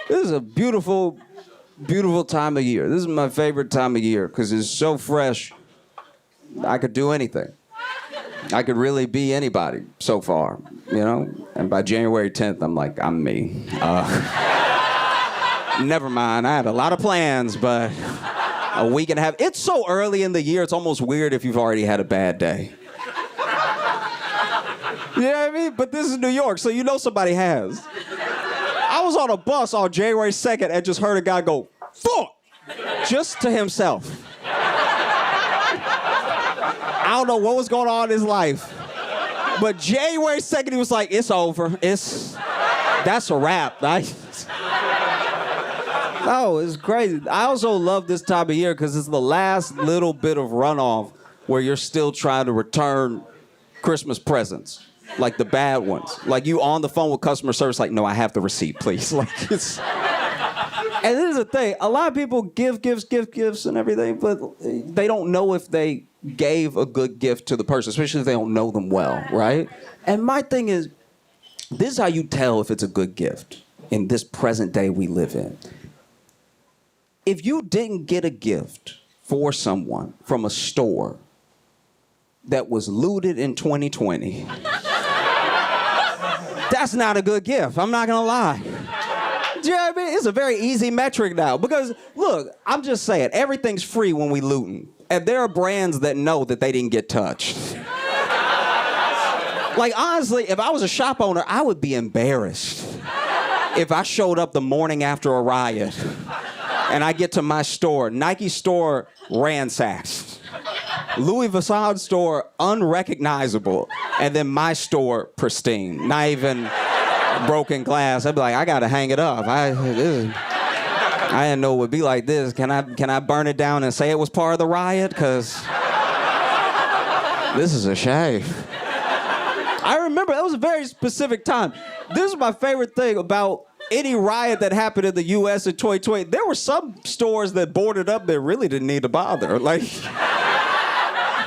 This is a beautiful, beautiful time of year. This is my favorite time of year because it's so fresh. I could do anything. I could really be anybody so far, you know? And by January 10th, I'm like, I'm me. Never mind, I had a lot of plans, but a week and a half. It's so early in the year, it's almost weird if you've already had a bad day. You know what I mean? But this is New York, so you know somebody has. I was on a bus on January 2nd and just heard a guy go, fuck, just to himself. I don't know what was going on in his life, but January 2nd, he was like, it's over. That's a wrap. Oh, it's crazy. I also love this time of year because it's the last little bit of runoff where you're still trying to return Christmas presents. Like the bad ones. Like you on the phone with customer service, like, no, I have the receipt, please. Like it's. And this is the thing, a lot of people give gifts and everything, but they don't know if they gave a good gift to the person, especially if they don't know them well, right? And my thing is, this is how you tell if it's a good gift in this present day we live in. If you didn't get a gift for someone from a store that was looted in 2020, that's not a good gift. I'm not gonna lie. Do you know what I mean? It's a very easy metric now. Because, look, I'm just saying, everything's free when we looting. And there are brands that know that they didn't get touched. Like, honestly, if I was a shop owner, I would be embarrassed if I showed up the morning after a riot and I get to my store, Nike store ransacked. Louis Vuitton store unrecognizable, and then my store pristine, not even broken glass. I'd be like, I gotta hang it up. I didn't know it would be like this. Can I burn it down and say it was part of the riot? Cause this is a shame. I remember that was a very specific time. This is my favorite thing about any riot that happened in the U.S. in 2020. There were some stores that boarded up that really didn't need to bother. Like.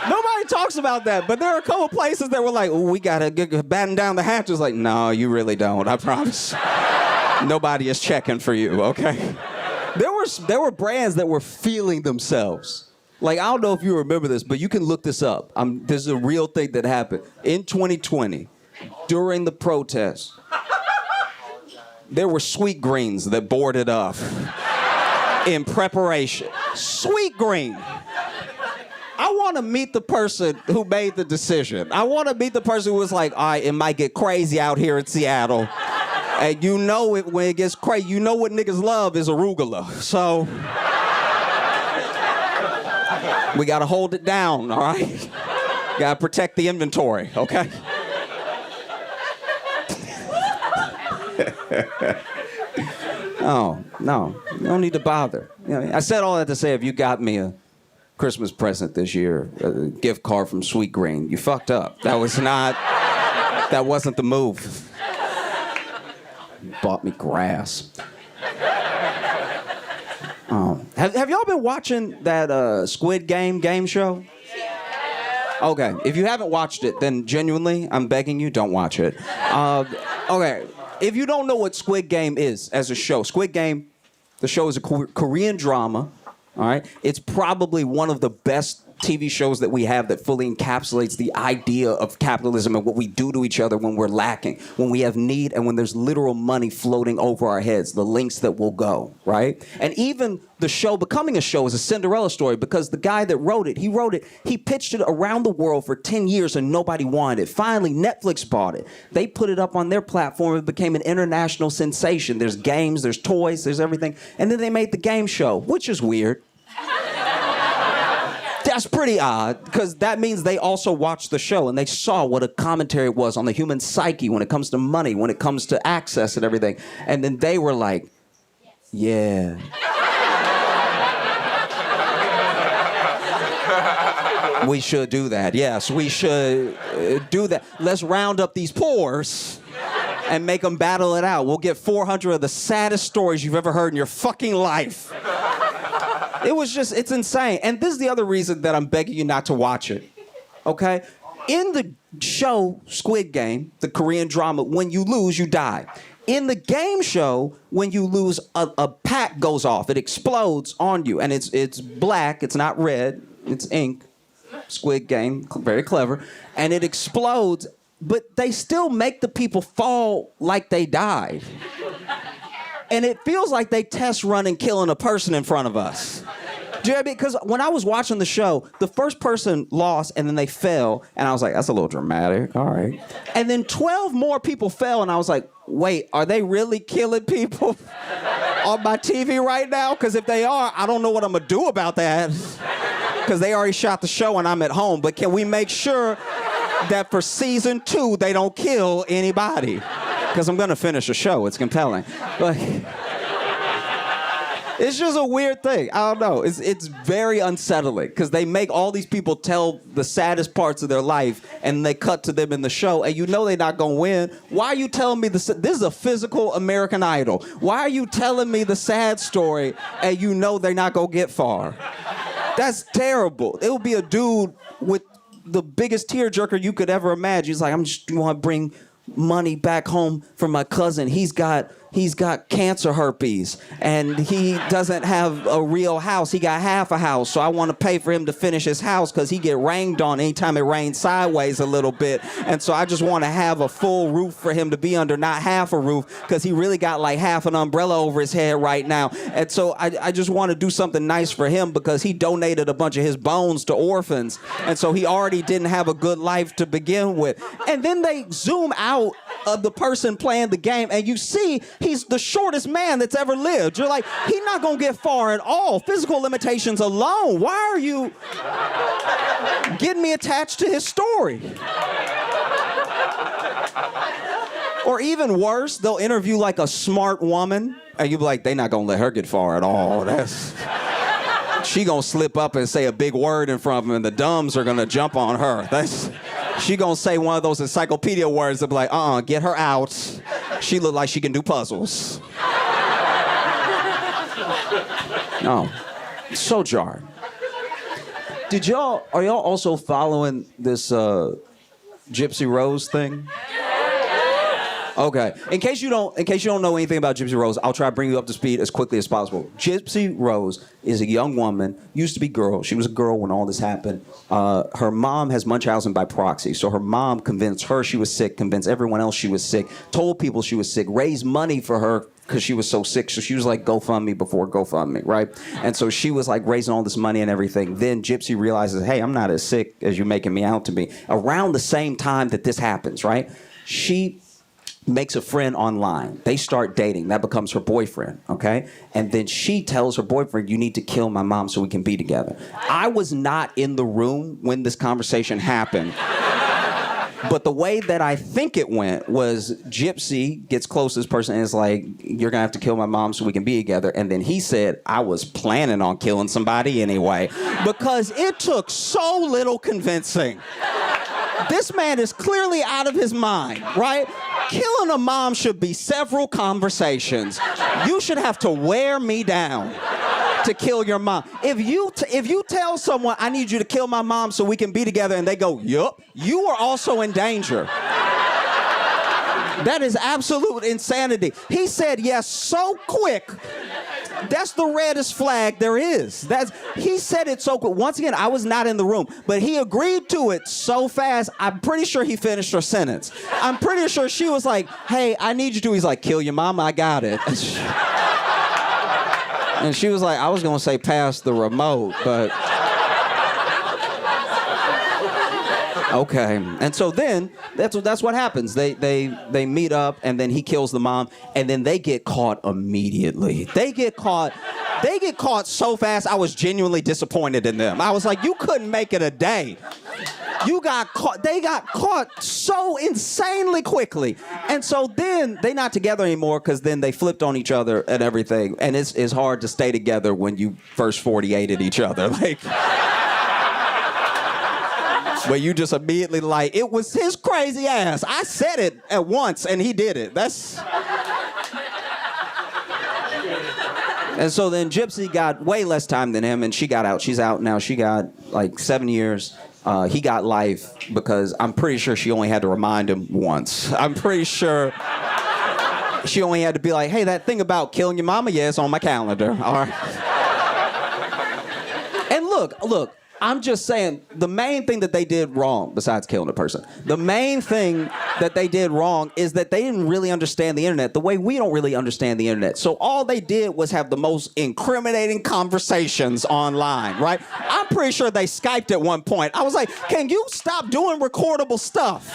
Nobody talks about that, but there are a couple places that were like, oh, we gotta batten down the hatches. Like, no, you really don't, I promise. Nobody is checking for you, okay? There were brands that were feeling themselves. Like, I don't know if you remember this, but you can look this up. This is a real thing that happened. In 2020, during the protests, there were Sweet Greens that boarded up in preparation. Sweet Green. I want to meet the person who made the decision. I want to meet the person who was like, all right, it might get crazy out here in Seattle. And you know it when it gets crazy. You know what niggas love is arugula. So we got to hold it down, all right? Got to protect the inventory, okay? Oh, no, you don't need to bother. You know, I said all that to say if you got me a Christmas present this year, a gift card from Sweet Green, you fucked up. That wasn't the move. You bought me grass. Have y'all been watching that Squid Game show? Okay, if you haven't watched it, then genuinely, I'm begging you, don't watch it. Okay, if you don't know what Squid Game is as a show, Squid Game, the show is a Korean drama. All right? It's probably one of the best TV shows that we have that fully encapsulates the idea of capitalism and what we do to each other when we're lacking, when we have need, and when there's literal money floating over our heads, the links that will go, right? And even the show becoming a show is a Cinderella story because the guy that wrote it, he pitched it around the world for 10 years and nobody wanted it. Finally, Netflix bought it. They put it up on their platform. It became an international sensation. There's games, there's toys, there's everything. And then they made the game show, which is weird. That's pretty odd, because that means they also watched the show and they saw what a commentary was on the human psyche when it comes to money, when it comes to access and everything. And then they were like, yeah. We should do that. Yes, we should do that. Let's round up these pores and make them battle it out. We'll get 400 of the saddest stories you've ever heard in your fucking life. It's insane. And this is the other reason that I'm begging you not to watch it, okay? In the show Squid Game, the Korean drama, when you lose, you die. In the game show, when you lose, a pack goes off. It explodes on you, and it's black. It's not red. It's ink. Squid Game, very clever. And it explodes, but they still make the people fall like they died. And it feels like they test running killing a person in front of us. Do you know what I mean? Because when I was watching the show, the first person lost and then they fell, and I was like, that's a little dramatic, all right. And then 12 more people fell, and I was like, wait, are they really killing people on my TV right now? Because if they are, I don't know what I'm going to do about that. Because they already shot the show and I'm at home. But can we make sure that for season 2, they don't kill anybody? Because I'm going to finish the show. It's compelling. But it's just a weird thing. I don't know. It's very unsettling because they make all these people tell the saddest parts of their life and they cut to them in the show and you know they're not going to win. Why are you telling me this is a physical American Idol? Why are you telling me the sad story and you know they're not going to get far? That's terrible. It would be a dude with the biggest tearjerker you could ever imagine. He's like, I'm just want to bring money back home for my cousin. He's got cancer herpes and he doesn't have a real house. He got half a house, so I want to pay for him to finish his house because he get rained on anytime it rains sideways a little bit, and so I just want to have a full roof for him to be under, not half a roof, because he really got like half an umbrella over his head right now, and so I just want to do something nice for him because he donated a bunch of his bones to orphans, and so he already didn't have a good life to begin with. And then they zoom out of the person playing the game and you see he's the shortest man that's ever lived. You're like, he's not gonna get far at all. Physical limitations alone. Why are you getting me attached to his story? Or even worse, they'll interview like a smart woman and you'll be like, they not gonna let her get far at all. She gonna slip up and say a big word in front of him and the dumbs are gonna jump on her. She gonna say one of those encyclopedia words that be like, get her out. She look like she can do puzzles. No, so jarred. Are y'all also following this Gypsy Rose thing? Okay. In case you don't know anything about Gypsy Rose, I'll try to bring you up to speed as quickly as possible. Gypsy Rose is a young woman, used to be girl. She was a girl when all this happened. Her mom has Munchausen by proxy, so her mom convinced her she was sick, convinced everyone else she was sick, told people she was sick, raised money for her because she was so sick. So she was like GoFundMe before GoFundMe, right? And so she was like raising all this money and everything. Then Gypsy realizes, hey, I'm not as sick as you're making me out to be. Around the same time that this happens, right? She makes a friend online. They start dating. That becomes her boyfriend, okay? And then she tells her boyfriend, you need to kill my mom so we can be together. I was not in the room when this conversation happened. But the way that I think it went was Gypsy gets close to this person and is like, you're gonna have to kill my mom so we can be together. And then he said, I was planning on killing somebody anyway. Because it took so little convincing. This man is clearly out of his mind, right? Killing a mom should be several conversations. You should have to wear me down to kill your mom. If you tell someone, I need you to kill my mom so we can be together, and they go, yup, you are also in danger. That is absolute insanity. He said yes so quick. That's the reddest flag there is. He said it so quick. Once again, I was not in the room, but he agreed to it so fast, I'm pretty sure he finished her sentence. I'm pretty sure she was like, hey, I need you to. He's like, kill your mama, I got it. And she was like, I was going to say pass the remote, but... Okay, and so then that's what happens. They meet up, and then he kills the mom, and then they get caught immediately. They get caught so fast. I was genuinely disappointed in them. I was like, you couldn't make it a day. You got caught. They got caught so insanely quickly, and so then they're not together anymore because then they flipped on each other and everything. And it's hard to stay together when you first 48'd each other, like. Where you just immediately like, it was his crazy ass. I said it at once and he did it. And so then Gypsy got way less time than him and she got out. She's out now. She got like 7 years. He got life because I'm pretty sure she only had to remind him once. I'm pretty sure She only had to be like, hey, that thing about killing your mama, yeah, it's on my calendar. All right. And look, I'm just saying, the main thing that they did wrong, besides killing a person, the main thing that they did wrong is that they didn't really understand the internet the way we don't really understand the internet. So all they did was have the most incriminating conversations online, right? I'm pretty sure they Skyped at one point. I was like, can you stop doing recordable stuff?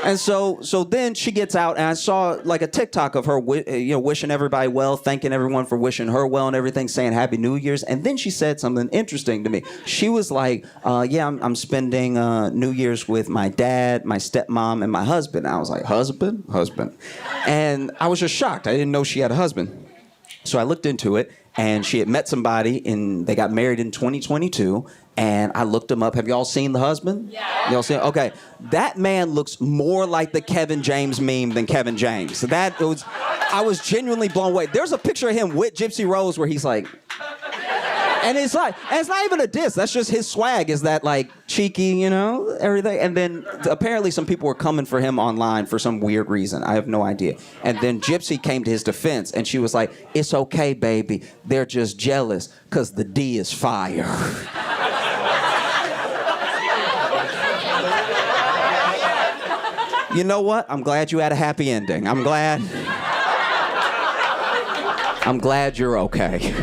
And so then she gets out, and I saw like a TikTok of her, wishing everybody well, thanking everyone for wishing her well and everything, saying Happy New Year's. And then she said something interesting to me. She was like, "Yeah, I'm spending New Year's with my dad, my stepmom, and my husband." And I was like, "Husband?" And I was just shocked. I didn't know she had a husband. So I looked into it, and she had met somebody, and they got married in 2022. And I looked him up. Have y'all seen the husband? Yeah. Y'all seen? Okay. That man looks more like the Kevin James meme than Kevin James. I was genuinely blown away. There's a picture of him with Gypsy Rose where he's like, and it's not even a diss. That's just his swag, is that like cheeky, everything. And then apparently some people were coming for him online for some weird reason. I have no idea. And then Gypsy came to his defense, and she was like, it's okay, baby. They're just jealous because the D is fire. You know what? I'm glad you had a happy ending. I'm glad you're okay.